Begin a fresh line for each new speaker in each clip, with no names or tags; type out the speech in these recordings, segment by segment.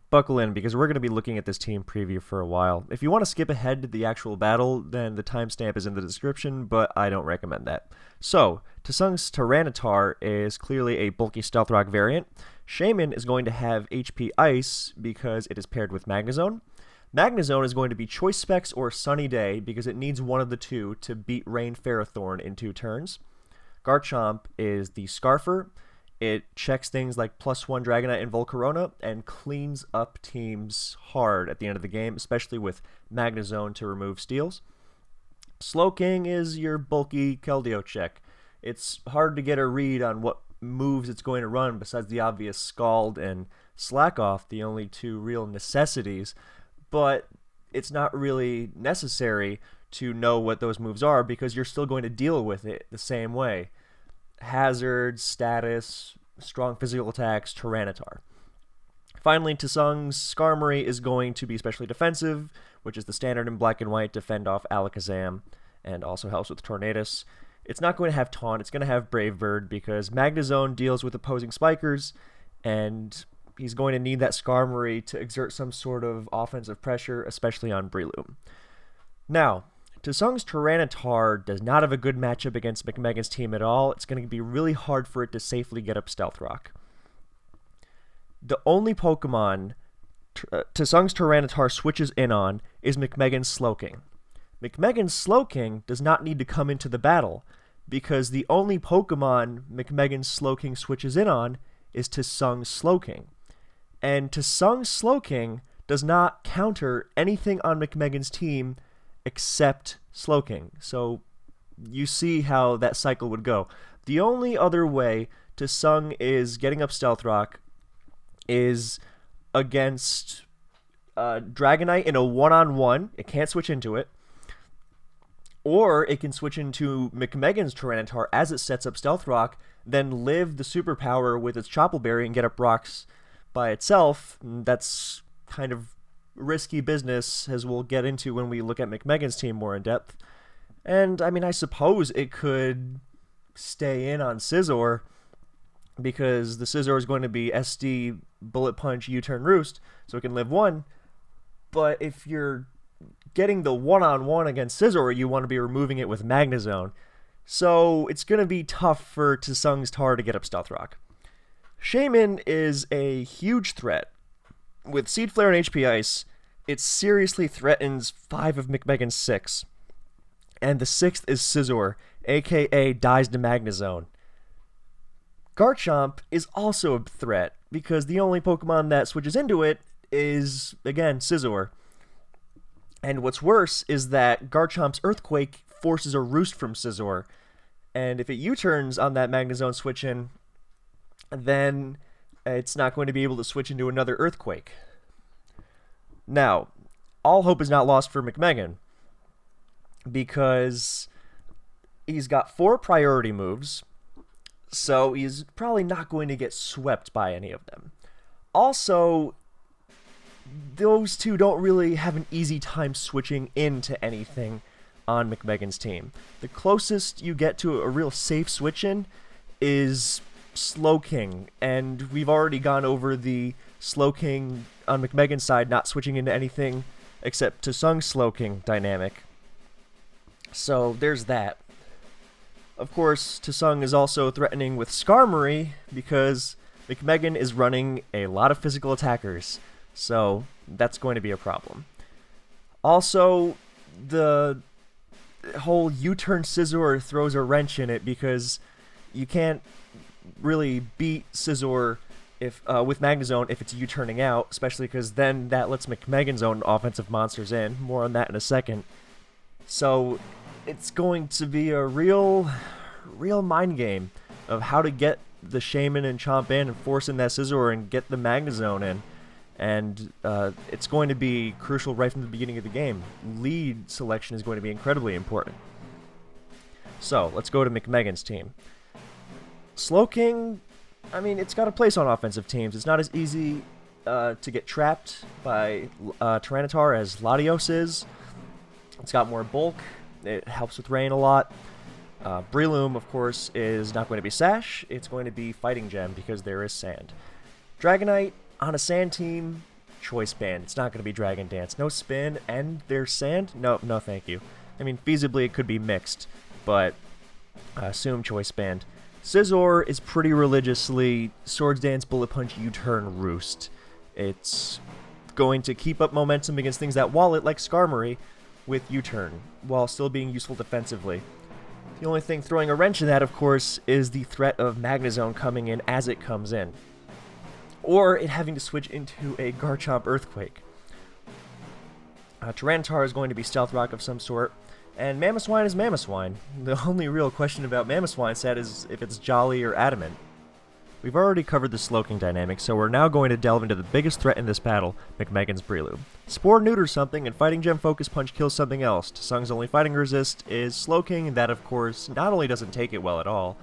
buckle in because we're going to be looking at this team preview for a while. If you want to skip ahead to the actual battle, then the timestamp is in the description, but I don't recommend that. So, Tesung's Tyranitar is clearly a bulky Stealth Rock variant. Shaymin is going to have HP Ice because it is paired with Magnezone. Magnezone is going to be Choice Specs or Sunny Day because it needs one of the two to beat Rain Ferrothorn in 2 turns. Garchomp is the Scarfer. It checks things like +1 Dragonite and Volcarona and cleans up teams hard at the end of the game, especially with Magnezone to remove steals. Slowking is your bulky Keldeo check. It's hard to get a read on what moves it's going to run besides the obvious Scald and Slack Off, the only 2 real necessities, but it's not really necessary to know what those moves are because you're still going to deal with it the same way. Hazard, status, strong physical attacks, Tyranitar. Finally, Tesung's Skarmory is going to be especially defensive, which is the standard in black and white to fend off Alakazam and also helps with Tornadus. It's not going to have Taunt, it's going to have Brave Bird because Magnezone deals with opposing spikers, and he's going to need that Skarmory to exert some sort of offensive pressure, especially on Breloom. Now, Tesung's Tyranitar does not have a good matchup against McMeghan's team at all. It's going to be really hard for it to safely get up Stealth Rock. The only Pokemon Tesung's Tyranitar switches in on is McMeghan's Slowking. McMeghan's Slowking does not need to come into the battle because the only Pokemon McMeghan's Slowking switches in on is Tesung's Slowking. And Tesung's Slowking does not counter anything on McMeghan's team except Slowking. So you see how that cycle would go. The only other way Tesung is getting up Stealth Rock is against Dragonite in a one-on-one. It can't switch into it. Or it can switch into McMeghan's Tyranitar as it sets up Stealth Rock, then live the superpower with its Chople Berry and get up rocks by itself. That's kind of risky business, as we'll get into when we look at McMeghan's team more in depth. And, I mean, I suppose it could stay in on Scizor, because the Scizor is going to be SD, Bullet Punch, U-Turn Roost, so it can live 1. But if you're getting the one-on-one against Scizor, you want to be removing it with Magnezone. So it's going to be tough for Tesung's Tar to get up Stealth Rock. Shaymin is a huge threat. With Seed Flare and HP Ice, it seriously threatens 5 of McMeghan's 6. And the 6th is Scizor, aka dies to Magnezone. Garchomp is also a threat, because the only Pokemon that switches into it is, again, Scizor. And what's worse is that Garchomp's Earthquake forces a Roost from Scizor, and if it U-turns on that Magnezone switch-in, then it's not going to be able to switch into another Earthquake. Now, all hope is not lost for McMeghan, because he's got 4 priority moves, so he's probably not going to get swept by any of them. Also, those 2 don't really have an easy time switching into anything on McMeghan's team. The closest you get to a real safe switch-in is Slowking, and we've already gone over the Slowking on McMeghan's side not switching into anything except Tesung's Slowking dynamic. So there's that. Of course, Tesung is also threatening with Skarmory because McMeghan is running a lot of physical attackers, so that's going to be a problem. Also, the whole U-turn Scizor throws a wrench in it because you can't really beat Scizor if with Magnezone if it's U-turning out, especially because then that lets McMeghan's own offensive monsters in. More on that in a second. So it's going to be a real mind game of how to get the Shaymin and Chomp in and force in that Scizor and get the Magnezone in. And it's going to be crucial right from the beginning of the game. Lead selection is going to be incredibly important. So, let's go to McMeghan's team. Slowking, I mean, it's got a place on offensive teams. It's not as easy to get trapped by Tyranitar as Latios is. It's got more bulk. It helps with rain a lot. Breloom, of course, is not going to be Sash. It's going to be Fighting Gem because there is sand. Dragonite, on a sand team, Choice Band. It's not going to be Dragon Dance. No spin, and there's Sand? No, no thank you. I mean, feasibly it could be mixed, but assume Choice Band. Scizor is pretty religiously Swords Dance, Bullet Punch, U-Turn, Roost. It's going to keep up momentum against things that wall it, like Skarmory, with U-Turn, while still being useful defensively. The only thing throwing a wrench in that, of course, is the threat of Magnezone coming in as it comes in. Or it having to switch into a Garchomp Earthquake. Tyranitar is going to be Stealth Rock of some sort, and Mamoswine is Mamoswine. The only real question about Mamoswine's set is if it's Jolly or Adamant. We've already covered the Slowking dynamic, so we're now going to delve into the biggest threat in this battle, McMeghan's Breloom. Spore neuters something, and Fighting Gem Focus Punch kills something else. Tsung's only fighting resist is Slowking, and that, of course, not only doesn't take it well at all,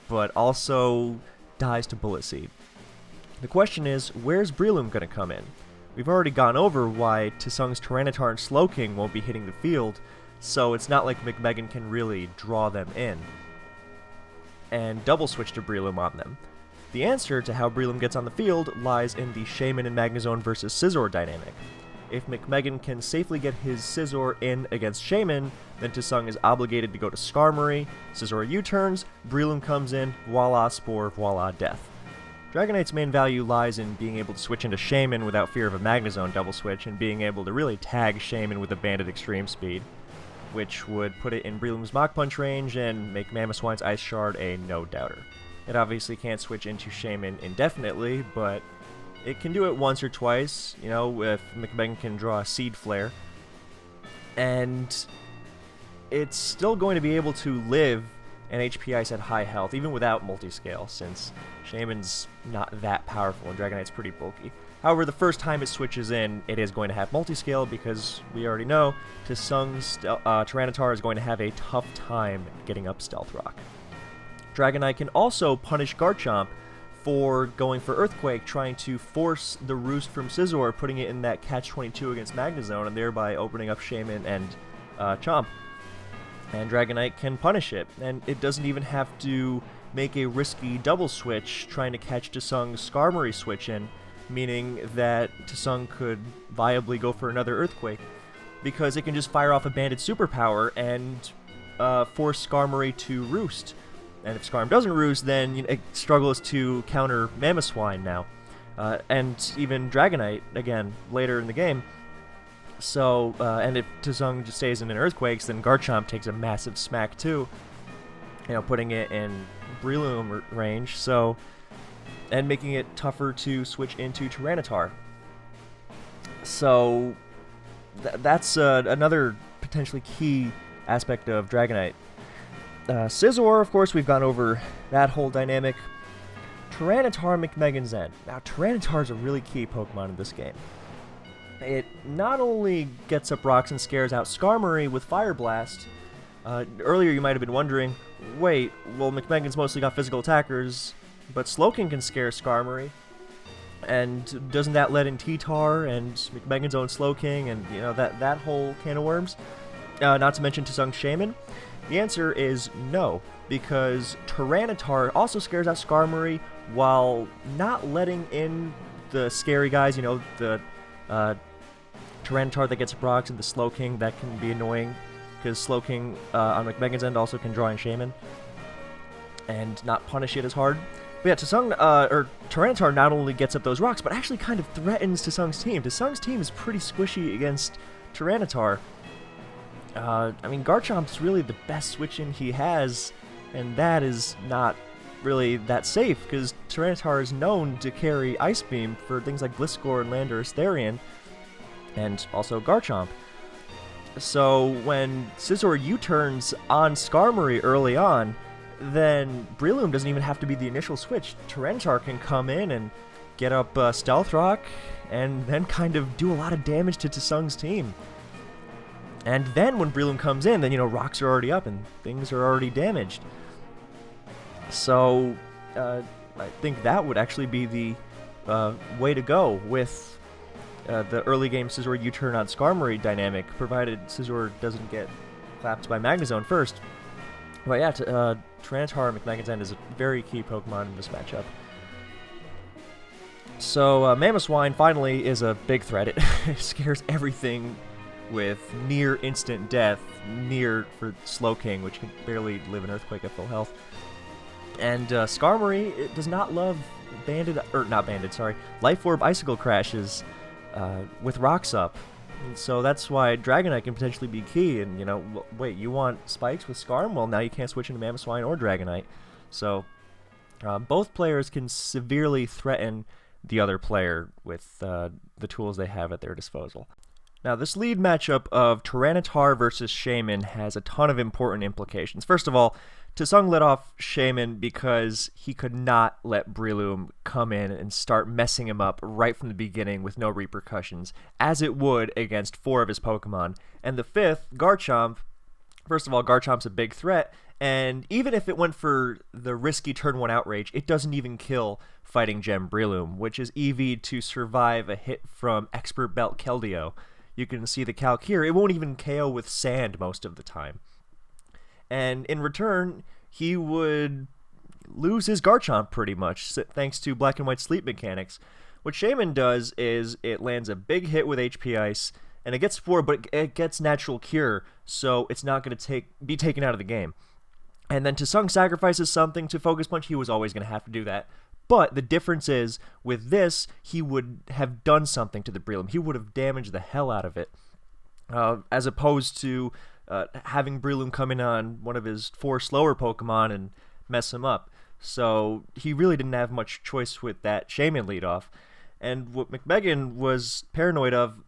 but also dies to Bullet Seed. The question is, where's Breloom going to come in? We've already gone over why Tsung's Tyranitar and Slowking won't be hitting the field, so it's not like McMeghan can really draw them in and double switch to Breloom on them. The answer to how Breloom gets on the field lies in the Shaymin and Magnezone versus Scizor dynamic. If McMeghan can safely get his Scizor in against Shaymin, then Tesung is obligated to go to Skarmory, Scizor U-turns, Breloom comes in, voila Spore, voila Death. Dragonite's main value lies in being able to switch into Shaymin without fear of a Magnezone double switch, and being able to really tag Shaymin with a Banded Extreme Speed, which would put it in Breloom's Mach Punch range and make Mamoswine's Ice Shard a no-doubter. It obviously can't switch into Shaymin indefinitely, but it can do it once or twice, you know, if McMeghan can draw a Seed Flare. And it's still going to be able to live an HP Ice at high health, even without Multiscale, since Shaymin's not that powerful and Dragonite's pretty bulky. However, the first time it switches in, it is going to have Multiscale, because we already know Tesung's Tyranitar is going to have a tough time getting up Stealth Rock. Dragonite can also punish Garchomp for going for Earthquake, trying to force the Roost from Scizor, putting it in that catch-22 against Magnezone, and thereby opening up Shaymin and Chomp. And Dragonite can punish it, and it doesn't even have to make a risky double switch trying to catch Tesung's Skarmory switch in, meaning that Tesung could viably go for another Earthquake, because it can just fire off a Banded Superpower and force Skarmory to Roost. And if Skarm doesn't Roost, then it struggles to counter Mamoswine now. And even Dragonite, again, later in the game. So, and if Tesung just stays in an Earthquakes, then Garchomp takes a massive smack too. You know, putting it in Breloom range, so, and making it tougher to switch into Tyranitar. So, that's another potentially key aspect of Dragonite. Scizor, of course, we've gone over that whole dynamic. Tyranitar, McMeghan's End. Now, Tyranitar is a really key Pokemon in this game. It not only gets up rocks and scares out Skarmory with Fire Blast. Earlier you might have been wondering, wait, well, McMeghan's mostly got physical attackers, but Slowking can scare Skarmory. And doesn't that let in T-Tar and McMeghan's own Slowking and, you know, that whole can of worms? Not to mention Tesung's Shaymin. The answer is no, because Tyranitar also scares out Skarmory while not letting in the scary guys, you know, the Tyranitar that gets rocks and the Slowking that can be annoying, because Slowking on McMeghan's End also can draw in Shaymin and not punish it as hard. But yeah, Tyranitar not only gets up those rocks, but actually kind of threatens Tesung's team. Tesung's team is pretty squishy against Tyranitar. I mean, Garchomp's really the best switch-in he has, and that is not really that safe, because Tyranitar is known to carry Ice Beam for things like Gliscor and Landorus Therian, and also Garchomp. So when Scizor U-turns on Skarmory early on, then Breloom doesn't even have to be the initial switch. Tyranitar can come in and get up Stealth Rock, and then kind of do a lot of damage to Tesung's team. And then when Breloom comes in, then, you know, rocks are already up and things are already damaged. So, I think that would actually be the way to go with the early game Scizor U-turn on Skarmory dynamic, provided Scizor doesn't get clapped by Magnezone first. But yeah, Tyranitar McMeghan's End is a very key Pokemon in this matchup. So Mamoswine finally is a big threat. It scares everything with near instant death, near for Slowking, which can barely live in Earthquake at full health. And Skarmory, it does not love Life Orb Icicle Crashes with Rocks Up. And so that's why Dragonite can potentially be key. And, wait, you want Spikes with Skarm? Well, now you can't switch into Mamoswine or Dragonite. So both players can severely threaten the other player with the tools they have at their disposal. Now, this lead matchup of Tyranitar versus Shaymin has a ton of important implications. First of all, Tesung let off Shaymin because he could not let Breloom come in and start messing him up right from the beginning with no repercussions, as it would against 4 of his Pokemon. And the 5th, Garchomp, first of all, Garchomp's a big threat, and even if it went for the risky turn 1 Outrage, it doesn't even kill Fighting Gem Breloom, which is EV'd to survive a hit from Expert Belt Keldeo. You can see the calc here. It won't even KO with Sand most of the time. And in return, he would lose his Garchomp pretty much, thanks to Black and White Sleep mechanics. What Shaymin does is it lands a big hit with HP Ice, and it gets Spore, but it gets Natural Cure, so it's not going to be taken out of the game. And then Tesung sacrifices something to Focus Punch. He was always going to have to do that. But the difference is, with this, he would have done something to the Breloom. He would have damaged the hell out of it, as opposed to having Breloom come in on one of his 4 slower Pokemon and mess him up. So he really didn't have much choice with that Shaymin leadoff. And what McMeghan was paranoid of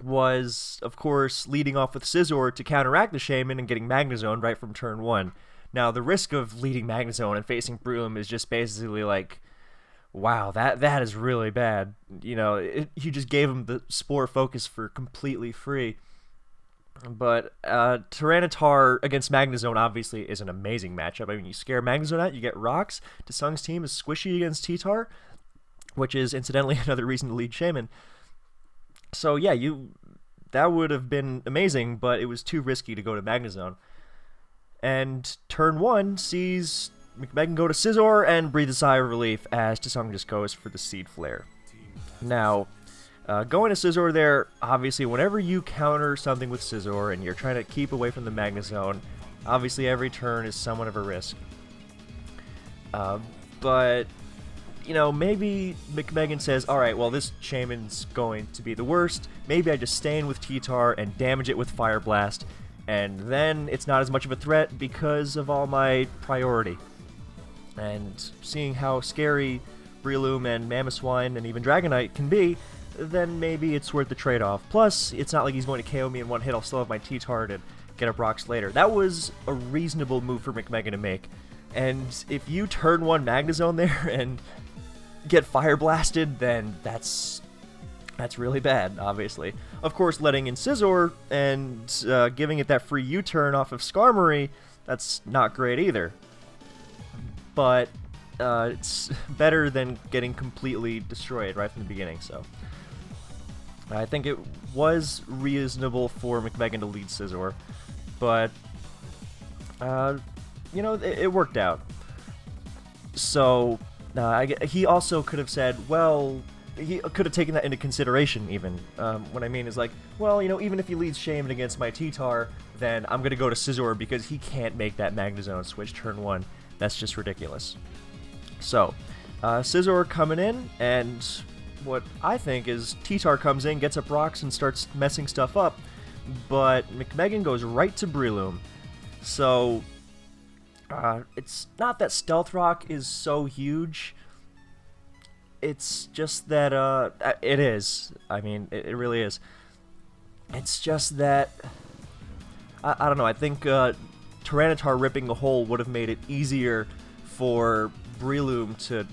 was, of course, leading off with Scizor to counteract the Shaymin and getting Magnezone right from turn 1. Now, the risk of leading Magnezone and facing Breloom is just basically like, wow, that is really bad. He just gave him the Spore focus for completely free. But Tyranitar against Magnezone obviously is an amazing matchup. I mean, you scare Magnezone out, you get rocks. Tesung's team is squishy against T-Tar, which is incidentally another reason to lead Shaymin. So yeah, that would have been amazing, but it was too risky to go to Magnezone. And turn 1 sees McMeghan go to Scizor and breathe a sigh of relief as Tesung just goes for the Seed Flare. Now, going to Scizor there, obviously whenever you counter something with Scizor and you're trying to keep away from the Magnezone, obviously every turn is somewhat of a risk. But, maybe McMeghan says, alright, well this Shaymin's going to be the worst, maybe I just stay in with T-Tar and damage it with Fire Blast, and then it's not as much of a threat because of all my priority. And seeing how scary Breloom and Mamoswine and even Dragonite can be, then maybe it's worth the trade-off. Plus, it's not like he's going to KO me in one hit, I'll still have my T-Tar to get up rocks later. That was a reasonable move for McMeghan to make. And if you turn 1 Magnezone there and get Fire Blasted, then that's really bad, obviously. Of course, letting in Scizor and giving it that free U-turn off of Skarmory, that's not great either. But it's better than getting completely destroyed right from the beginning, so I think it was reasonable for McMeghan to lead Scizor, but it worked out. So he also could have said, well, he could have taken that into consideration even. What I mean is like, well, even if he leads Shaymin against my T-Tar, then I'm going to go to Scizor because he can't make that Magnezone switch turn 1. That's just ridiculous. So, Scizor coming in, and what I think is T-Tar comes in, gets up rocks, and starts messing stuff up, but McMeghan goes right to Breloom. So, it's not that Stealth Rock is so huge. It's just that, it is. I mean, it really is. It's just that, I don't know, I think Tyranitar ripping the hole would have made it easier for Breloom to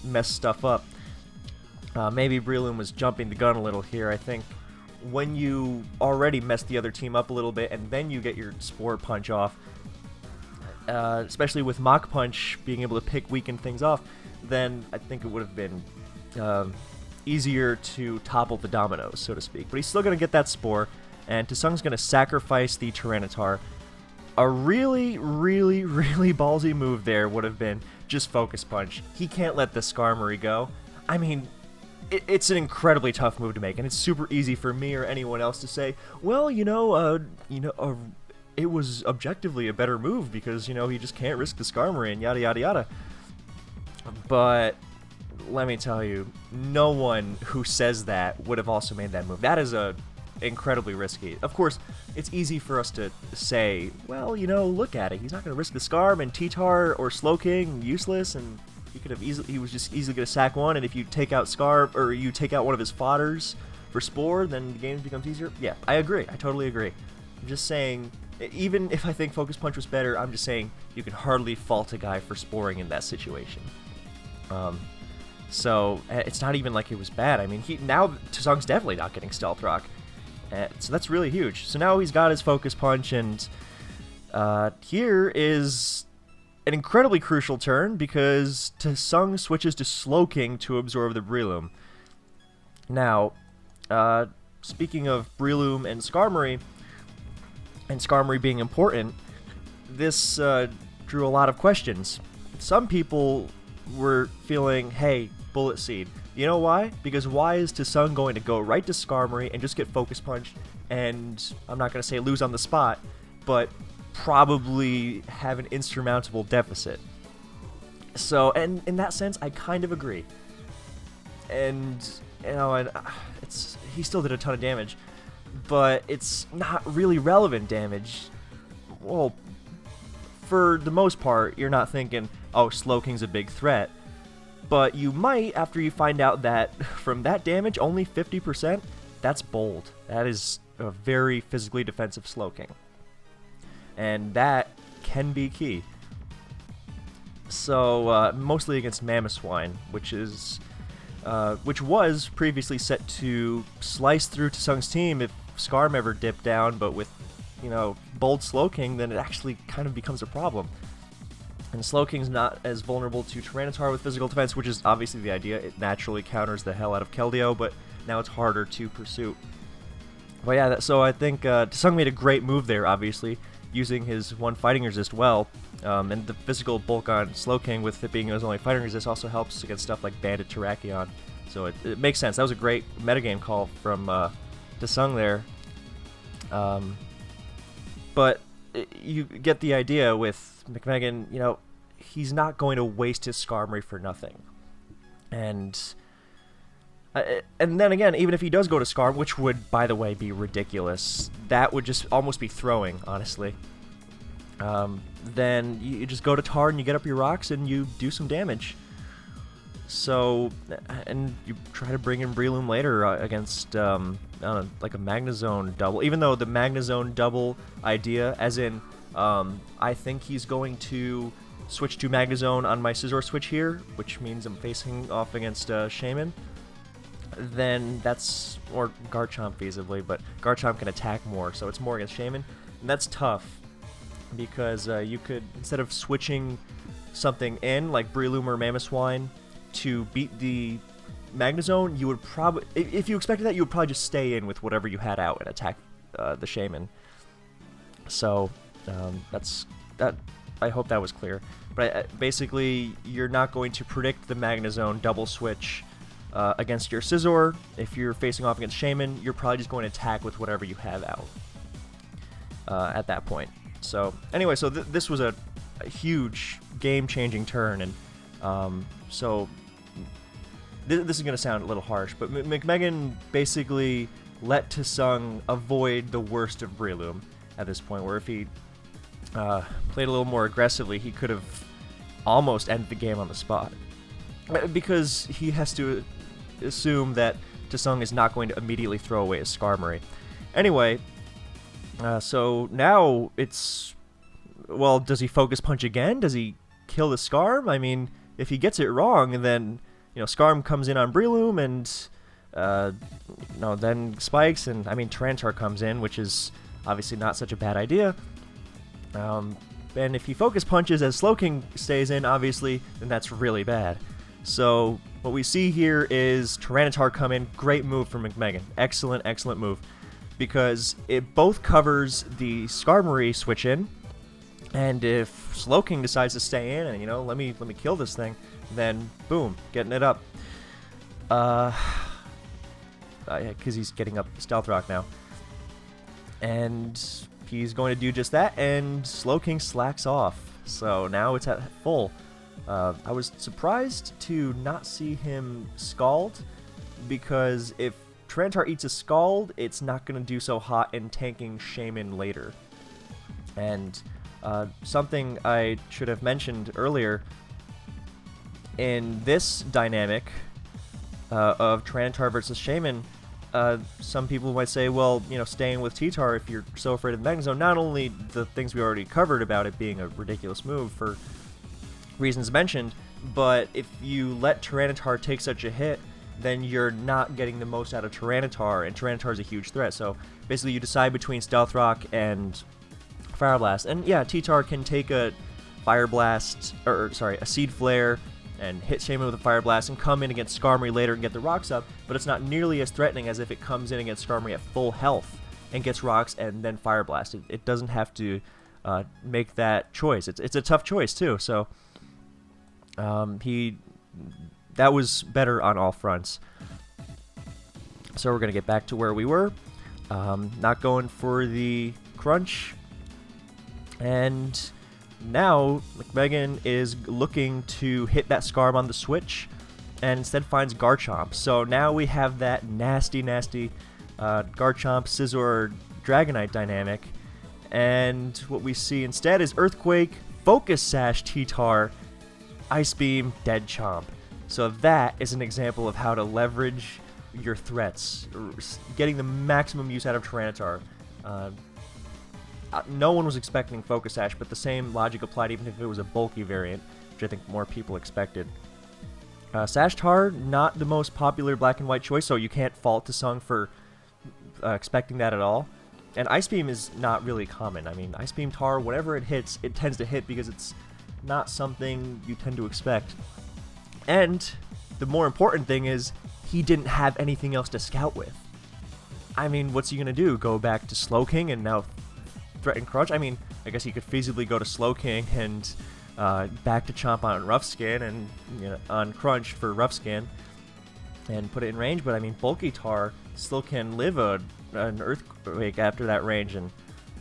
mess stuff up. Maybe Breloom was jumping the gun a little here. I think when you already mess the other team up a little bit and then you get your Spore Punch off, especially with Mach Punch being able to weaken things off, then I think it would have been easier to topple the dominoes, so to speak. But he's still going to get that Spore, and Tesung's going to sacrifice the Tyranitar. A really, really, really ballsy move there would have been just Focus Punch. He can't let the Skarmory go. I mean, it's an incredibly tough move to make, and it's super easy for me or anyone else to say, well, it was objectively a better move because, he just can't risk the Skarmory and yada yada yada. But let me tell you, no one who says that would have also made that move. That is incredibly risky. Of course, it's easy for us to say, well, look at it. He's not going to risk the Scarm, and T-Tar or Slowking useless, and he was just easily going to sack one, and if you take out Scarm, or you take out one of his fodders for Spore, then the game becomes easier. Yeah, I agree. I totally agree. I'm just saying, even if I think Focus Punch was better, I'm just saying you can hardly fault a guy for sporing in that situation. So it's not even like it was bad. I mean, now Tesung's definitely not getting Stealth Rock. So that's really huge. So now he's got his Focus Punch, and here is an incredibly crucial turn because Tesung switches to Slowking to absorb the Breloom. Now, speaking of Breloom and Skarmory being important, this drew a lot of questions. Some people were feeling, hey, Bullet Seed. You know why? Because why is Tesung going to go right to Skarmory and just get Focus Punched, and I'm not going to say lose on the spot, but probably have an insurmountable deficit? So, and in that sense, I kind of agree. And, he still did a ton of damage, but it's not really relevant damage. Well, for the most part, you're not thinking, oh, Slowking's a big threat. But you might, after you find out that from that damage, only 50%, that's bold. That is a very physically defensive Slowking. And that can be key. So, mostly against Mamoswine, which was previously set to slice through Tesung's team if Skarm ever dipped down, but with, bold Slowking, then it actually kind of becomes a problem. And Slowking's not as vulnerable to Tyranitar with physical defense, which is obviously the idea. It naturally counters the hell out of Keldeo, but now it's harder to pursue. But yeah, so I think Tesung made a great move there, obviously, using his one fighting resist well. And the physical bulk on Slowking, with it being his only fighting resist, also helps against stuff like Banded Terrakion. So it makes sense. That was a great metagame call from Tesung there. But you get the idea with McMeghan, he's not going to waste his Skarmory for nothing. And then again, even if he does go to Skarm, which would, by the way, be ridiculous, that would just almost be throwing, honestly. Then you just go to Tar and you get up your rocks and you do some damage. So, and you try to bring in Breloom later against, I don't know, like a Magnezone double. Even though the Magnezone double idea, as in, I think he's going to switch to Magnezone on my Scizor switch here, which means I'm facing off against Shaymin. Then that's, or Garchomp feasibly, but Garchomp can attack more, so it's more against Shaymin. And that's tough, because you could, instead of switching something in, like Breloom or Mamoswine, to beat the Magnezone, you would probably, if you expected that, you would probably just stay in with whatever you had out and attack the Shaymin. So, I hope that was clear. But basically, you're not going to predict the Magnezone double switch against your Scizor. If you're facing off against Shaymin, you're probably just going to attack with whatever you have out at that point. So, anyway, so this was a huge game-changing turn, and so this is going to sound a little harsh, but McMeghan basically let Tesung avoid the worst of Breloom at this point, where if he played a little more aggressively, he could have almost ended the game on the spot. Because he has to assume that Tesung is not going to immediately throw away his Skarmory. Anyway, so now it's, well, does he Focus Punch again? Does he kill the Skarm? I mean, if he gets it wrong, and then, Skarm comes in on Breloom, and, then spikes, and, Tyranitar comes in, which is obviously not such a bad idea. And if he Focus Punches as Slowking stays in, obviously, then that's really bad. So what we see here is Tyranitar come in. Great move from McMeghan. Excellent, excellent move. Because it both covers the Skarmory switch in, and if Slowking decides to stay in and, let me kill this thing, then boom, getting it up. because he's getting up Stealth Rock now. And he's going to do just that, and Slowking slacks off. So now it's at full. I was surprised to not see him Scald, because if Tyranitar eats a Scald, it's not going to do so hot in tanking Shaymin later. And something I should have mentioned earlier, in this dynamic of Tyranitar versus Shaymin, some people might say, well, you know, staying with T-Tar if you're so afraid of the Magnezone, not only the things we already covered about it being a ridiculous move for reasons mentioned, but if you let Tyranitar take such a hit, then you're not getting the most out of Tyranitar, and Tyranitar is a huge threat. So basically you decide between Stealth Rock and Fire Blast. And yeah, T-Tar can take a Fire Blast, or sorry, a Seed Flare, and hit Shaymin with a Fire Blast and come in against Skarmory later and get the rocks up, but it's not nearly as threatening as if it comes in against Skarmory at full health and gets rocks and then Fire Blast. It doesn't have to make that choice. It's a tough choice too, so that was better on all fronts. So we're going to get back to where we were. Not going for the crunch. And now McMeghan is looking to hit that Scarm on the switch, and instead finds Garchomp. So now we have that nasty Garchomp, Scizor, Dragonite dynamic. And what we see instead is Earthquake, Focus Sash T-Tar, Ice Beam, Dead Chomp. So that is an example of how to leverage your threats, getting the maximum use out of Tyranitar. No one was expecting Focus Sash, but the same logic applied even if it was a bulky variant, which I think more people expected. Sash Tar, not the most popular black and white choice, so you can't fault Tesung for expecting that at all. And Ice Beam is not really common. I mean, Ice Beam Tar, whatever it hits, it tends to hit because it's not something you tend to expect. And the more important thing is, he didn't have anything else to scout with. I mean, what's he going to do? Go back to Slowking and now threaten Crunch? I mean, I guess he could feasibly go to Slowking and back to Chomp on Rough Skin and, you know, on Crunch for Rough Skin and put it in range. But I mean, Bulky Tar still can live an Earthquake after that range, and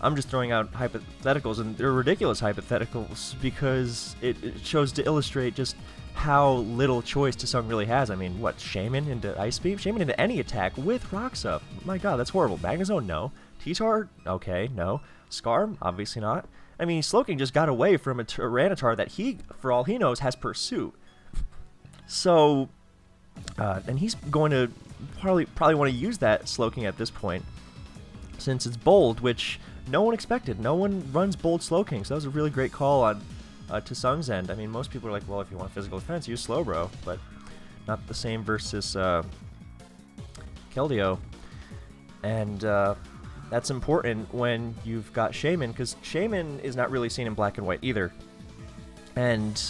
I'm just throwing out hypotheticals, and they're ridiculous hypotheticals because it shows to illustrate just how little choice Tesung really has. I mean, what, Shaymin into Ice Beam? Shaymin into any attack with Rocks Up. My god, that's horrible. Magnezone, no. T-Tar, okay, no. Scarm, obviously not. I mean, Slowking just got away from a Tyranitar that he, for all he knows, has Pursuit. So, and he's going to probably want to use that Slowking at this point, since it's Bold, which no one expected. No one runs Bold Slowking, so that was a really great call on Tesung's end. I mean, most people are like, well, if you want physical defense, use Slowbro, but not the same versus Keldeo. And that's important when you've got Shaymin, because Shaymin is not really seen in black and white either. And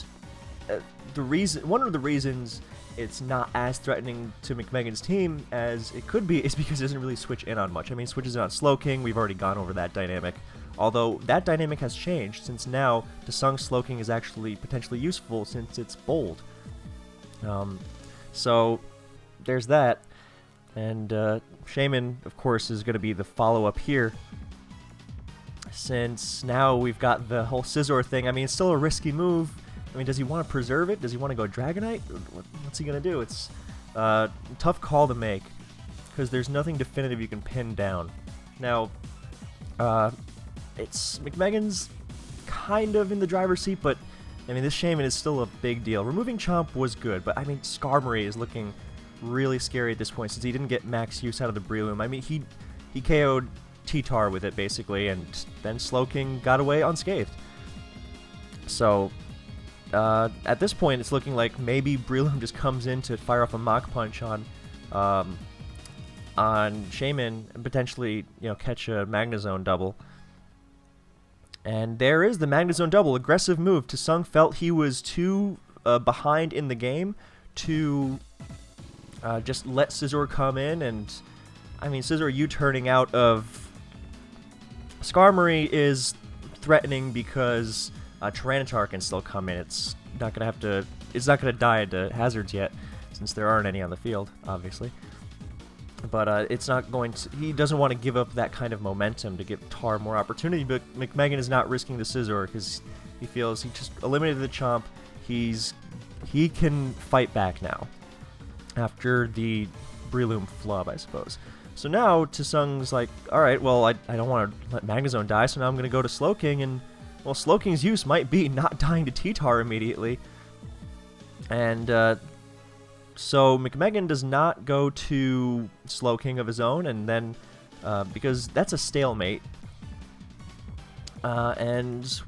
one of the reasons it's not as threatening to McMeghan's team as it could be is because it doesn't really switch in on much. I mean, it switches in on Slowking. We've already gone over that dynamic. Although that dynamic has changed, since now Tesung Slowking is actually potentially useful since it's Bold. So there's that. And Shaymin, of course, is going to be the follow-up here, since now we've got the whole Scizor thing. I mean, it's still a risky move. I mean, does he want to preserve it? Does he want to go Dragonite? What's he going to do? It's a tough call to make, because there's nothing definitive you can pin down. Now, it's McMeghan's kind of in the driver's seat, but I mean, this Shaymin is still a big deal. Removing Chomp was good, but I mean, Skarmory is looking really scary at this point, since he didn't get max use out of the Breloom. I mean, he KO'd T-Tar with it, basically, and then Slowking got away unscathed. So, at this point, it's looking like maybe Breloom just comes in to fire off a Mach Punch on Shaymin and potentially, you know, catch a Magnezone double. And there is the Magnezone double. Aggressive move. Tesung felt he was too behind in the game to just let Scizor come in. And, I mean, Scizor U-turning out of Skarmory is threatening because Tyranitar can still come in. It's not going to die to hazards yet. since there aren't any on the field, obviously. But it's not going to... He doesn't want to give up that kind of momentum to give Tar more opportunity, but McMeghan is not risking the Scizor because he feels he just eliminated the Chomp. He can fight back now after the Breloom flub, I suppose. So now Tesung's like, alright, well, I don't want to let Magnezone die, so now I'm going to go to Slowking, and, well, Slowking's use might be not dying to T-Tar immediately. And, so McMeghan does not go to Slowking of his own, and then, because that's a stalemate, and,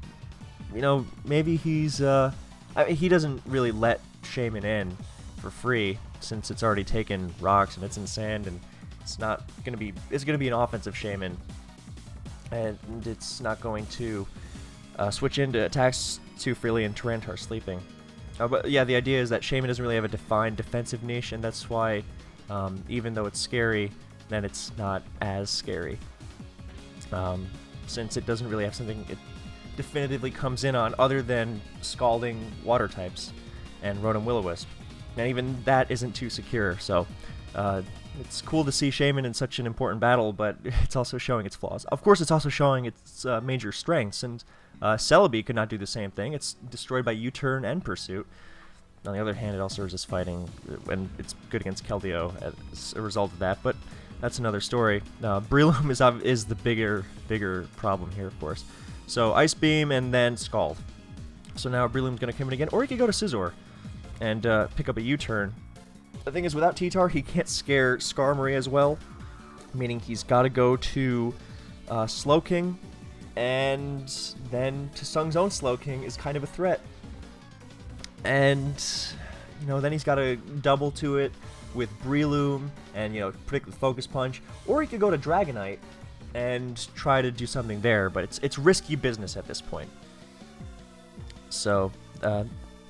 you know, maybe he's, I mean, he doesn't really let Shaymin in for free, since it's already taken rocks and it's in sand, and it's not gonna be, it's gonna be an offensive Shaymin, and it's not going to switch into attacks too freely and Tyranitar sleeping. But yeah, the idea is that Shaymin doesn't really have a defined defensive niche, and that's why, even though it's scary, then it's not as scary. Since it doesn't really have something it definitively comes in on other than scalding water types and Rotom Will-O-Wisp. And even that isn't too secure, so it's cool to see Shaymin in such an important battle, but it's also showing its flaws. Of course, it's also showing its major strengths, and Celebi could not do the same thing. It's destroyed by U-Turn and Pursuit. On the other hand, it also resists fighting, and it's good against Keldeo as a result of that, but that's another story. Breloom is the bigger problem here, of course. So Ice Beam and then Scald. So now Breloom's going to come in again, or he could go to Scizor and pick up a U-Turn. The thing is, without T-Tar, he can't scare Skarmory as well, meaning he's got to go to Slowking, and then Tesung's own Slowking is kind of a threat. And, you know, then he's got to double to it with Breloom and, you know, predict with Focus Punch, or he could go to Dragonite and try to do something there, but it's risky business at this point. So,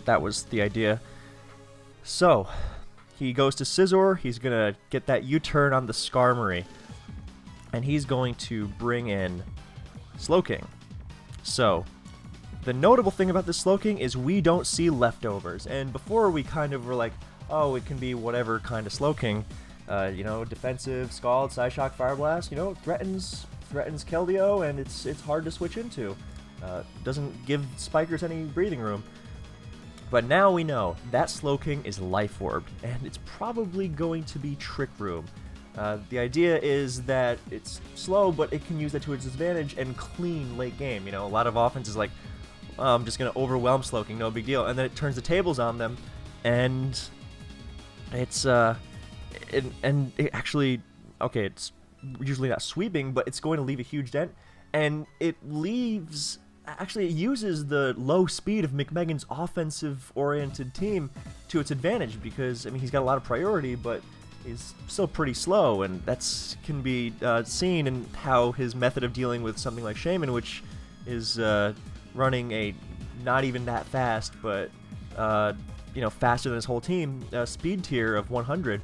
that was the idea. So, he goes to Scizor, he's going to get that U-Turn on the Skarmory, and he's going to bring in Slowking. So, the notable thing about this Slowking is we don't see leftovers, and before we kind of were like, oh, it can be whatever kind of Slowking, you know, defensive, Scald, Psyshock, Fire Blast, you know, threatens Keldeo, and it's hard to switch into. Doesn't give Spikers any breathing room. But now we know that Slowking is Life Orbed, and it's probably going to be Trick Room. The idea is that it's slow, but it can use that to its advantage and clean late game. You know, a lot of offense is like, oh, I'm just going to overwhelm Slowking, no big deal. And then it turns the tables on them, and it's, and it actually, okay, it's usually not sweeping, but it's going to leave a huge dent, and it leaves... Actually, it uses the low speed of McMeghan's offensive-oriented team to its advantage because, I mean, he's got a lot of priority, but he's still pretty slow, and that's can be seen in how his method of dealing with something like Shaymin, which is running a not even that fast, but you know, faster than his whole team, speed tier of 100.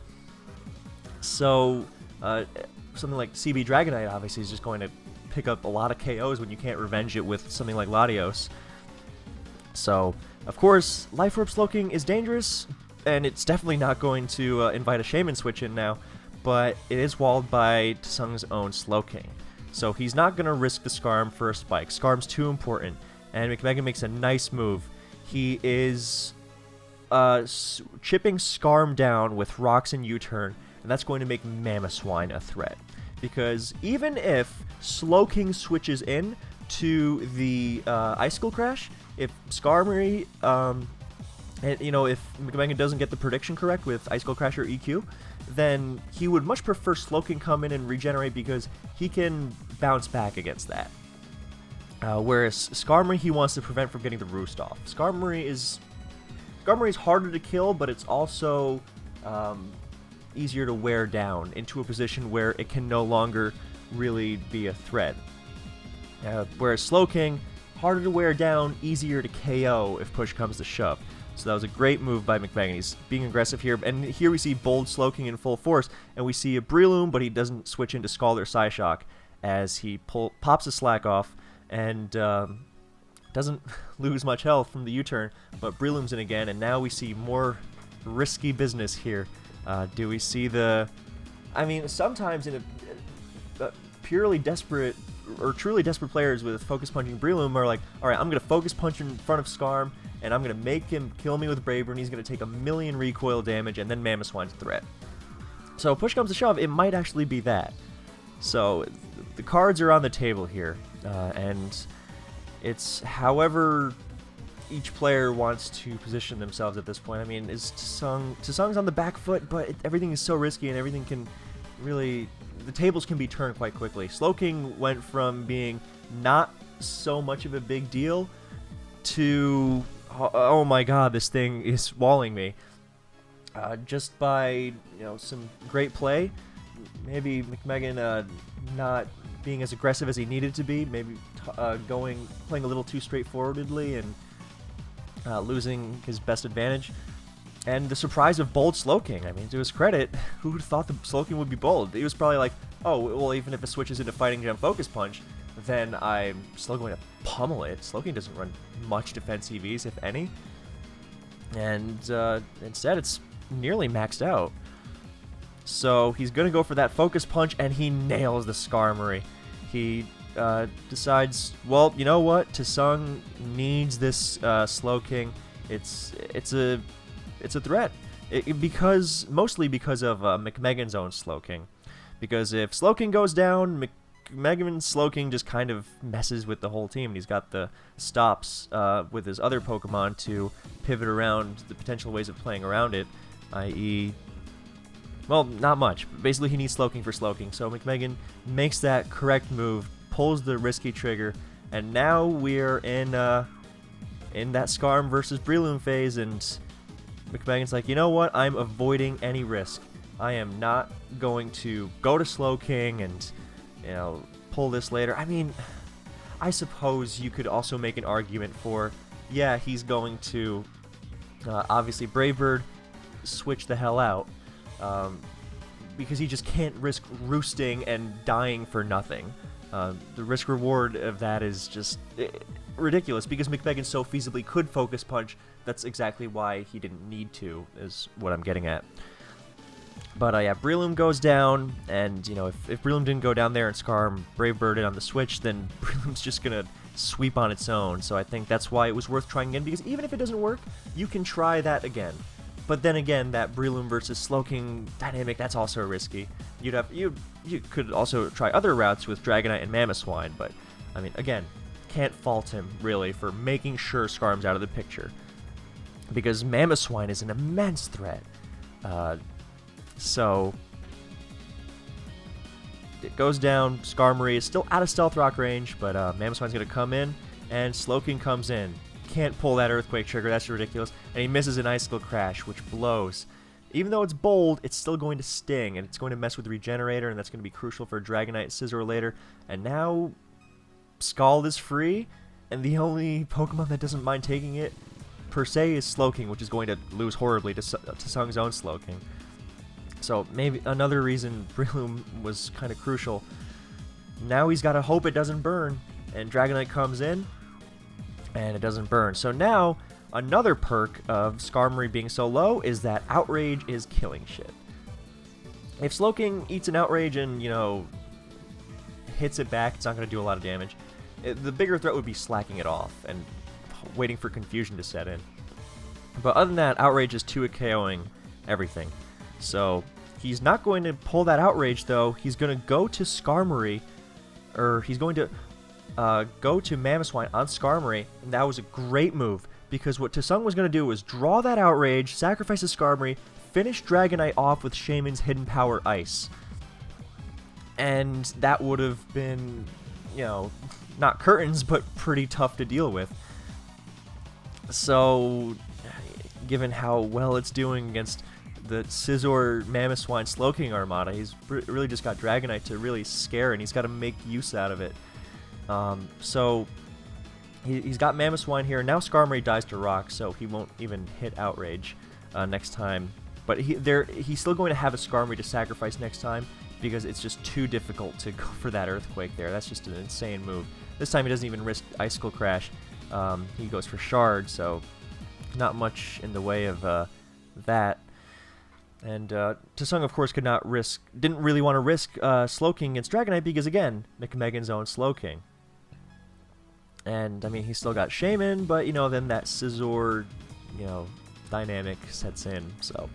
So something like CB Dragonite obviously is just going to pick up a lot of KOs when you can't revenge it with something like Latios. So, of course, Life Orb Slowking is dangerous, and it's definitely not going to invite a Shaymin switch in now, but it is walled by Tesung's own Slowking. So he's not going to risk the Skarm for a spike. Skarm's too important, and McMeghan makes a nice move. He is chipping Skarm down with Rocks and U-Turn, and that's going to make Mamoswine a threat. Because even if Slowking switches in to the Icicle Crash, if Skarmory, and you know, if McMeghan doesn't get the prediction correct with Icicle Crash or EQ, then he would much prefer Slowking come in and regenerate because he can bounce back against that. Whereas Skarmory, he wants to prevent from getting the Roost off. Skarmory is harder to kill, but it's also easier to wear down into a position where it can no longer really be a threat. Whereas Slowking, harder to wear down, easier to KO if push comes to shove. So that was a great move by McMeghan. He's being aggressive here, and here we see bold Slowking in full force, and we see a Breloom, but he doesn't switch into Scald or Psyshock as he pops a Slack off and doesn't lose much health from the U-turn, but Breloom's in again, and now we see more risky business here. Do we see the... I mean, sometimes in a purely desperate or truly desperate players with Focus Punching Breloom are like, alright, I'm going to Focus Punch in front of Skarm, and I'm going to make him kill me with Brave Bird, and he's going to take 1,000,000 recoil damage, and then Mamoswine's a threat. So push comes to shove, it might actually be that. So the cards are on the table here, and it's however each player wants to position themselves at this point. I mean, Tesung's on the back foot, but everything is so risky, and everything can really... the tables can be turned quite quickly. Slowking went from being not so much of a big deal to, oh my god, this thing is walling me. Just by, some great play. Maybe McMeghan not being as aggressive as he needed to be. Maybe playing a little too straightforwardly and losing his best advantage. And the surprise of bold Slowking. I mean, to his credit, who would have thought the Slowking would be bold? He was probably like, oh, well, even if it switches into Fighting Gem Focus Punch, then I'm still going to pummel it. Slowking doesn't run much defense EVs, if any. And instead, it's nearly maxed out. So he's going to go for that Focus Punch, and he nails the Skarmory. He decides, well, you know what? Tesung needs this Slowking. It's a threat, mostly because of McMeghan's own Slowking. Because if Slowking goes down, McMeghan's Slowking just kind of messes with the whole team. And he's got the stops with his other Pokemon to pivot around the potential ways of playing around it, i.e., well, not much. Basically, he needs Slowking for Slowking. So McMeghan makes that correct move, pulls the risky trigger, and now we're in that Skarm versus Breloom phase, and McMeghan's like, you know what? I'm avoiding any risk. I am not going to go to Slowking and, pull this later. I mean, I suppose you could also make an argument for, yeah, he's going to, obviously, Brave Bird, switch the hell out. Because he just can't risk roosting and dying for nothing. The risk-reward of that is just ridiculous, because McMeghan so feasibly could Focus Punch. That's exactly why he didn't need to, is what I'm getting at. But yeah, Breloom goes down, and if Breloom didn't go down there and Skarm Brave Birded on the switch, then Breloom's just gonna sweep on its own. So I think that's why it was worth trying again, because even if it doesn't work, you can try that again. But then again, that Breloom versus Slowking dynamic, that's also risky. You could also try other routes with Dragonite and Mamoswine, but I mean, again, can't fault him really for making sure Skarm's out of the picture, because Mamoswine is an immense threat. So it goes down. Skarmory is still out of Stealth Rock range, but Mamoswine's going to come in, and Slowking comes in. Can't pull that Earthquake trigger, that's ridiculous. And he misses an Icicle Crash, which blows. Even though it's bold, it's still going to sting, and it's going to mess with Regenerator, and that's going to be crucial for Dragonite Scizor later. And now Scald is free, and the only Pokemon that doesn't mind taking it, per se, is Slowking, which is going to lose horribly to Tesung's own Slowking. So maybe another reason Breloom was kind of crucial. Now he's got to hope it doesn't burn, and Dragonite comes in, and it doesn't burn. So now, another perk of Skarmory being so low is that Outrage is killing shit. If Slowking eats an Outrage and, hits it back, it's not going to do a lot of damage. The bigger threat would be slacking it off and waiting for confusion to set in. But other than that, Outrage is 2 KOing everything. So he's not going to pull that Outrage, though. He's going to go to Skarmory, or he's going to go to Mamoswine on Skarmory, and that was a great move, because what Tesung was going to do was draw that Outrage, sacrifice the Skarmory, finish Dragonite off with Shaymin's Hidden Power Ice. And that would have been, not curtains, but pretty tough to deal with. So, given how well it's doing against the Scizor, Mamoswine, Slowking Armada, he's really just got Dragonite to really scare, and he's got to make use out of it. So he's got Mamoswine here. Now Skarmory dies to Rock, so he won't even hit Outrage next time. But he's still going to have a Skarmory to sacrifice next time, because it's just too difficult to go for that Earthquake there. That's just an insane move. This time he doesn't even risk Icicle Crash. He goes for Shard, so not much in the way of that. And Tesung, of course, didn't really want to risk Slowking against Dragonite because, again, McMeghan's own Slowking. And, I mean, he still got Shaymin, but, then that Scizor, dynamic sets in, so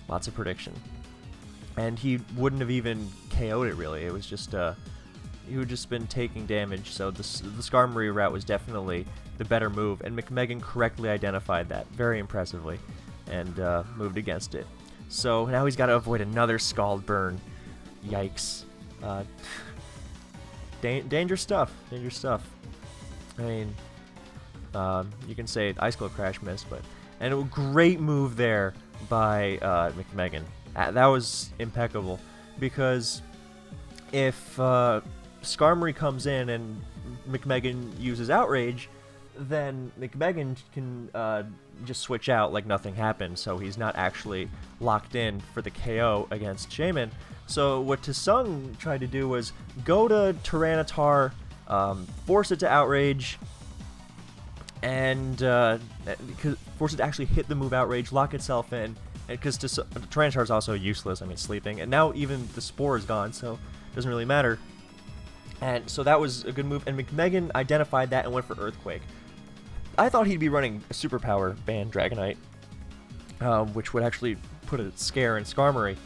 lots of prediction. And he wouldn't have even KO'd it, really. It was just, he would just been taking damage, so the Skarmory route was definitely the better move, and McMeghan correctly identified that very impressively and moved against it. So now he's got to avoid another Scald Burn. Yikes. Dangerous stuff. Dangerous stuff. I mean, you can say Ice Glow Crash missed, and a great move there by McMeghan. That was impeccable, because if Skarmory comes in and McMeghan uses Outrage, then McMeghan can just switch out like nothing happened, so he's not actually locked in for the KO against Shaymin. So what Tesung tried to do was go to Tyranitar, force it to Outrage, and force it to actually hit the move Outrage, lock itself in, because Tyranitar is also useless, I mean sleeping, and now even the Spore is gone, so it doesn't really matter. And so that was a good move, and McMeghan identified that and went for Earthquake. I thought he'd be running a Superpower Band Dragonite, which would actually put a scare in Skarmory.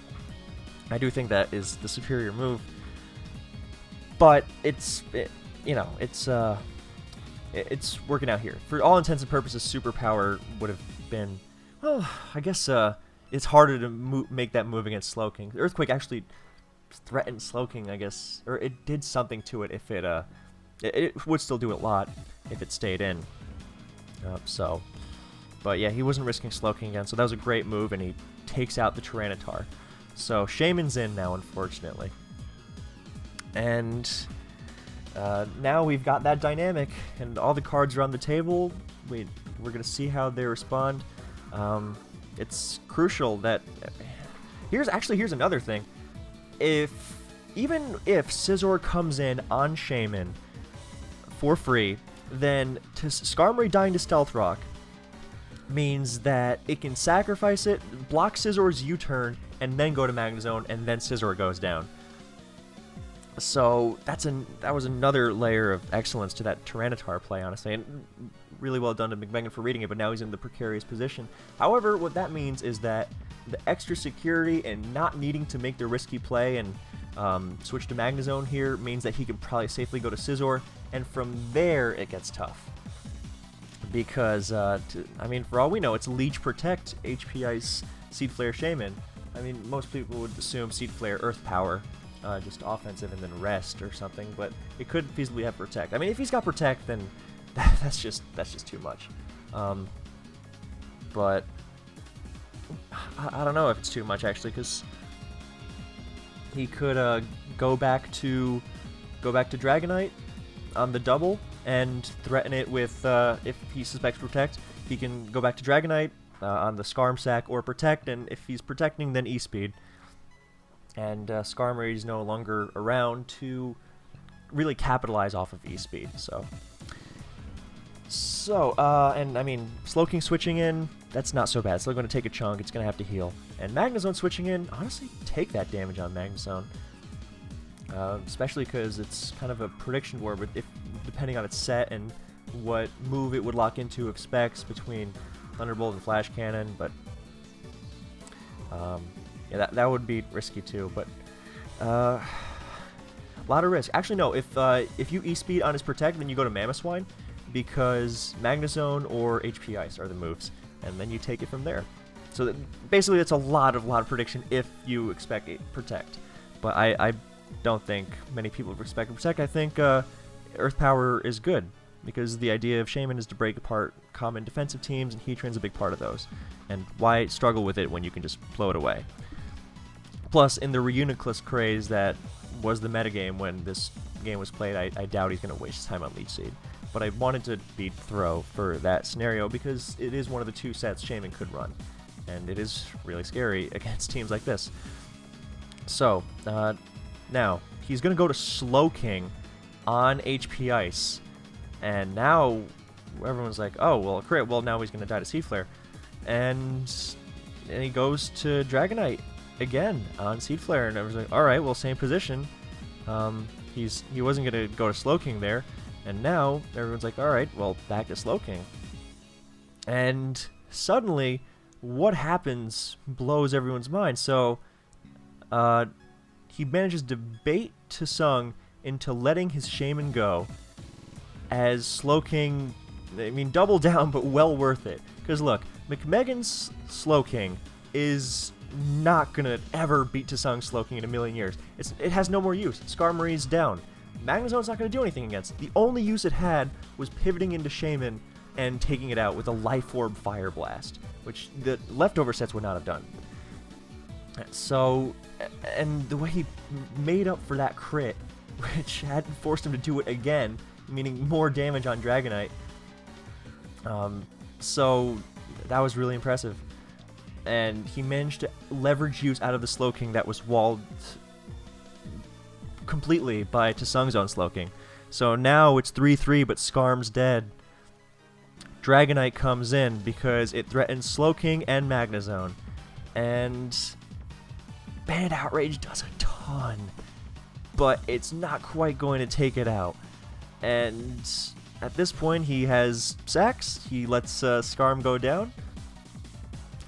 I do think that is the superior move, but it's working out here. For all intents and purposes, Superpower would have been, well, I guess it's harder to make that move against Slowking. Earthquake actually threatened Slowking, I guess, or it did something to it if it would still do a lot if it stayed in. But yeah, he wasn't risking Slowking again, so that was a great move, and he takes out the Tyranitar. So Shaymin's in now, unfortunately. And now we've got that dynamic, and all the cards are on the table. We're going to see how they respond. It's crucial that... Here's another thing. Even if Scizor comes in on Shaymin for free, then Skarmory dying to Stealth Rock means that it can sacrifice it, block Scizor's U-turn, and then go to Magnezone, and then Scizor goes down. So that was another layer of excellence to that Tyranitar play, honestly, and really well done to McMeghan for reading it, but now he's in the precarious position. However, what that means is that the extra security and not needing to make the risky play and switch to Magnezone here means that he can probably safely go to Scizor, and from there it gets tough. Because, I mean, for all we know, it's Leech Protect, HP Ice, Seed Flare, Shaymin. I mean, most people would assume Seed Flare, Earth Power, just offensive, and then Rest or something, but it could feasibly have Protect. I mean, if he's got Protect, then that's just too much. But I don't know if it's too much, actually, because he could go back to Dragonite on the double and threaten it with, if he suspects Protect, he can go back to Dragonite on the Skarm Sack or Protect, and if he's protecting, then E-Speed. And Skarmory is no longer around to really capitalize off of E-Speed, and I mean, Slowking switching in, that's not so bad. It's still going to take a chunk, it's going to have to heal. And Magnezone switching in, honestly, take that damage on Magnezone. Especially because it's kind of a prediction war, but depending on its set and what move it would lock into of specs between Thunderbolt and Flash Cannon, but yeah, that would be risky too, but a lot of risk. Actually, no, if you E-Speed on his Protect, then you go to Mamoswine, because Magnezone or HP Ice are the moves, and then you take it from there. So basically, it's a lot of prediction if you expect a Protect, but I don't think many people respect Protect. I think Earth Power is good, because the idea of Shaymin is to break apart common defensive teams, and Heatran's a big part of those. And why struggle with it when you can just blow it away? Plus, in the Reuniclus craze that was the metagame when this game was played, I doubt he's going to waste his time on Leech Seed. But I wanted to beat Throw for that scenario, because it is one of the two sets Shaymin could run. And it is really scary against teams like this. So, now, he's going to go to Slowking on HP Ice. And now, everyone's like, oh, well, crit, well, now he's going to die to Seed Flare. And he goes to Dragonite again on Seed Flare, and I was like, all right, well, same position. He wasn't gonna go to Slowking there, and now everyone's like, all right, well, back to Slowking. And suddenly, what happens blows everyone's mind. So, he manages to bait Tesung into letting his Shaymin go, as Slowking, I mean, double down, but well worth it. Because look, McMeghan's Slowking is not gonna ever beat Tesung's Slowking in a million years. It has no more use. Skarmory's down. Magnezone's not gonna do anything against it. The only use it had was pivoting into Shaymin and taking it out with a Life Orb Fire Blast, which the leftover sets would not have done. So, and the way he made up for that crit, which hadn't forced him to do it again, meaning more damage on Dragonite. So that was really impressive. And he managed to leverage use out of the Slowking that was walled completely by Tesung's own Slowking. So now it's 3-3, but Skarm's dead. Dragonite comes in because it threatens Slowking and Magnezone. And Band Outrage does a ton, but it's not quite going to take it out. And at this point, he has Sax. He lets Skarm go down.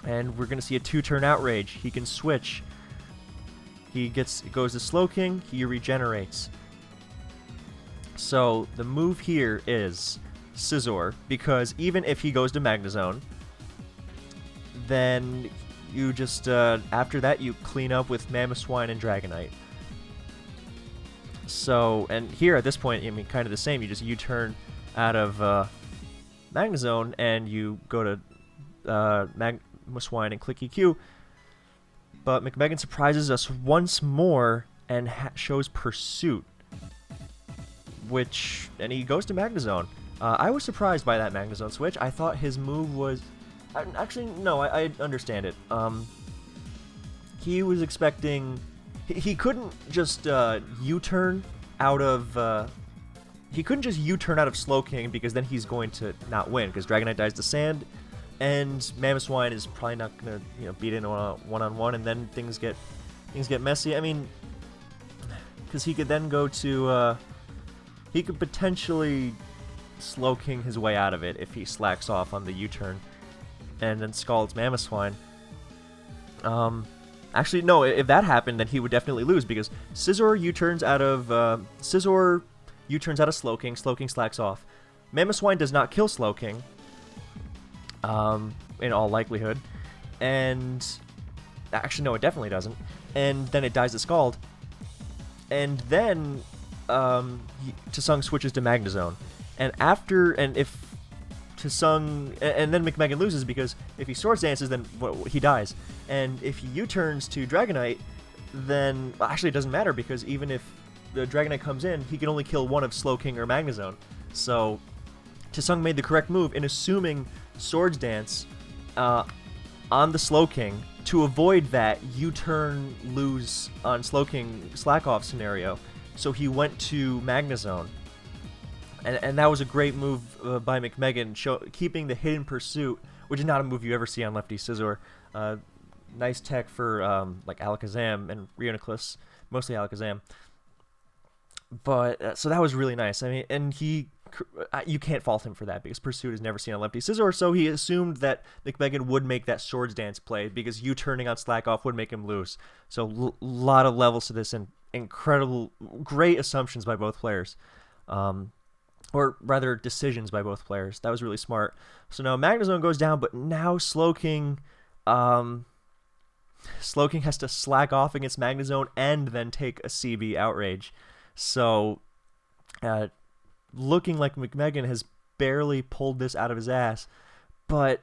And we're going to see a 2-turn Outrage. He can switch. He goes to Slowking. He regenerates. So the move here is Scizor, because even if he goes to Magnezone, then you just, after that, you clean up with Mamoswine and Dragonite. So, and here at this point, I mean, kind of the same. You just U-turn out of Magnezone, and you go to Mamoswine and click EQ. But McMeghan surprises us once more and shows Pursuit, and he goes to Magnezone. I was surprised by that Magnezone switch. I thought his move was... Actually, no, I understand it. He was expecting... He couldn't just U-turn out of... he couldn't just U-turn out of Slowking, because then he's going to not win, because Dragonite dies to Sand, and Mamoswine is probably not going to beat in a one-on-one, and then things get messy. I mean, because he could then go to... he could potentially Slowking his way out of it if he slacks off on the U-turn, and then Scalds Mamoswine. Actually, no, if that happened, then he would definitely lose, because Scizor U-turns out of Slowking, Slowking slacks off. Mamoswine does not kill Slowking, in all likelihood, and actually, no, it definitely doesn't. And then it dies to Scald, and then Tesung switches to Magnezone, and if Tesung, and then McMeghan loses, because if he Swords Dances, then he dies. And if he U-turns to Dragonite, then actually it doesn't matter, because even if the Dragonite comes in, he can only kill one of Slowking or Magnezone. So Tesung made the correct move in assuming Swords Dance on the Slowking to avoid that U-turn lose on Slowking slack off scenario. So he went to Magnezone. And that was a great move by McMeghan, keeping the hidden Pursuit, which is not a move you ever see on Lefty Scizor. Nice tech for like Alakazam and Reuniclus, mostly Alakazam. But so that was really nice. I mean, and you can't fault him for that, because Pursuit is never seen on Lefty Scizor. So he assumed that McMeghan would make that Swords Dance play, because you turning on slack off would make him lose. So a lot of levels to this, and incredible, great assumptions by both players. Or rather, decisions by both players. That was really smart. So now Magnezone goes down, but now Slowking has to slack off against Magnezone and then take a CB Outrage. So, looking like McMeghan has barely pulled this out of his ass, but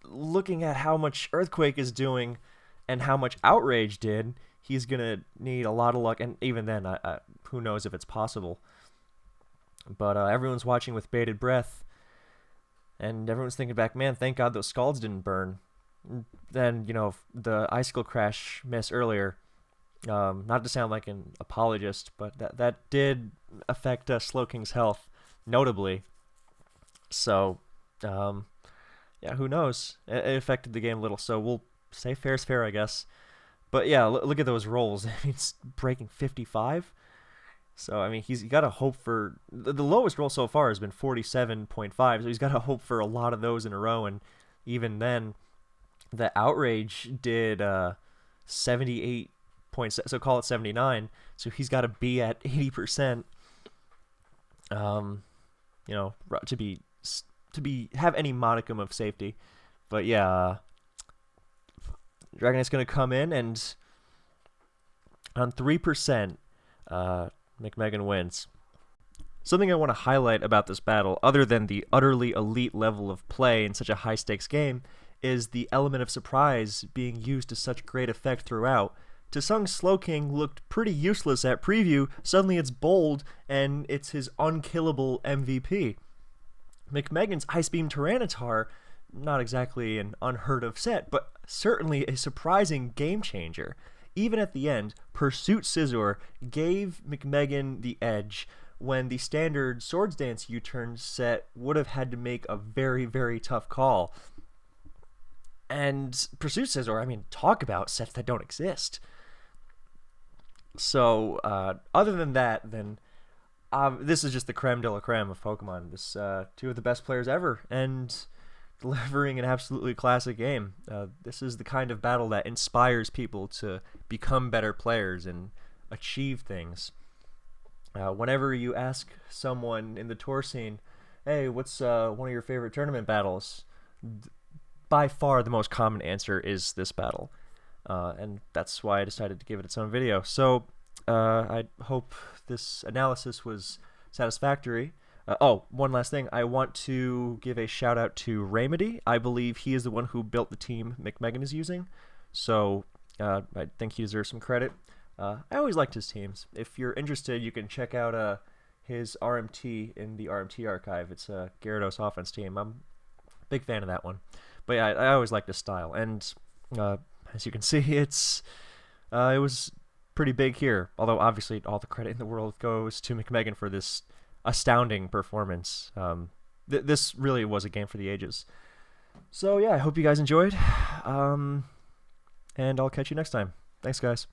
looking at how much Earthquake is doing and how much Outrage did, he's going to need a lot of luck, and even then, who knows if it's possible. But everyone's watching with bated breath, and everyone's thinking back, man, thank God those Scalds didn't burn. Then, the Icicle Crash miss earlier, not to sound like an apologist, but that did affect Slowking's health, notably. So, yeah, who knows? It affected the game a little, so we'll say fair's fair, I guess. But yeah, look at those rolls. I mean, it's breaking 55. So, I mean, he's got to hope for... The lowest roll so far has been 47.5, so he's got to hope for a lot of those in a row, and even then, the Outrage did 78 points, so call it 79, so he's got to be at 80%, you know, to have any modicum of safety. But yeah, Dragonite's going to come in, and on 3%, McMeghan wins. Something I want to highlight about this battle, other than the utterly elite level of play in such a high-stakes game, is the element of surprise being used to such great effect throughout. Tesung's Slowking looked pretty useless at preview, suddenly it's bold, and it's his unkillable MVP. McMeghan's Ice Beam Tyranitar, not exactly an unheard of set, but certainly a surprising game changer. Even at the end, Pursuit Scizor gave McMeghan the edge when the standard Swords Dance U-turn set would have had to make a very, very tough call. And Pursuit Scizor, I mean, talk about sets that don't exist. So, other than that, then this is just the creme de la creme of Pokemon. This two of the best players ever, and delivering an absolutely classic game. This is the kind of battle that inspires people to become better players and achieve things. Whenever you ask someone in the tour scene, hey, what's one of your favorite tournament battles? By far the most common answer is this battle. And that's why I decided to give it its own video. So I hope this analysis was satisfactory. Oh, one last thing. I want to give a shout out to Remedy. I believe he is the one who built the team McMeghan is using. So I think he deserves some credit. I always liked his teams. If you're interested, you can check out his RMT in the RMT archive. It's a Gyarados offense team. I'm a big fan of that one. But yeah, I always liked his style. And as you can see, it was pretty big here. Although obviously all the credit in the world goes to McMeghan for this astounding performance. This really was a game for the ages. So yeah, I hope you guys enjoyed. And I'll catch you next time. Thanks, guys.